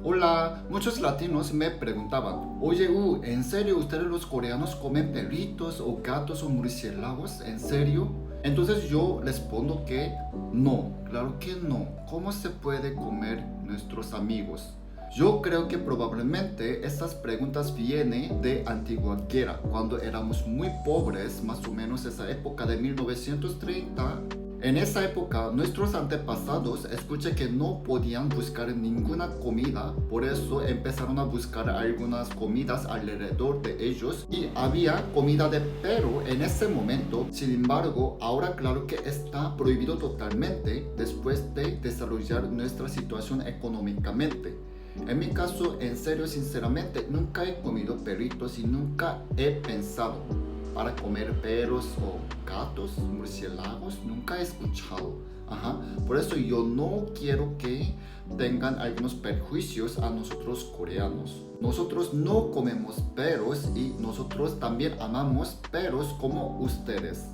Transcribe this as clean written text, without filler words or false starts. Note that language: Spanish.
Hola, muchos latinos me preguntaban, oye, ¿en serio ustedes los coreanos comen perritos o gatos o murciélagos? ¿En serio? Entonces yo respondo que no, claro que no. ¿Cómo se puede comer nuestros amigos? Yo creo que probablemente estas preguntas vienen de antigua guerra, cuando éramos muy pobres, más o menos esa época de 1930. En esa época, nuestros antepasados escuché que no podían buscar ninguna comida, por eso empezaron a buscar algunas comidas alrededor de ellos y había comida de perro en ese momento. Sin embargo, ahora claro que está prohibido totalmente después de desarrollar nuestra situación económicamente. En mi caso, en serio, sinceramente, nunca he comido perritos y nunca he pensado para comer perros o gatos, murciélagos, nunca he escuchado. Ajá. Por eso yo no quiero que tengan algunos perjuicios a nosotros coreanos. Nosotros no comemos perros y nosotros también amamos perros como ustedes.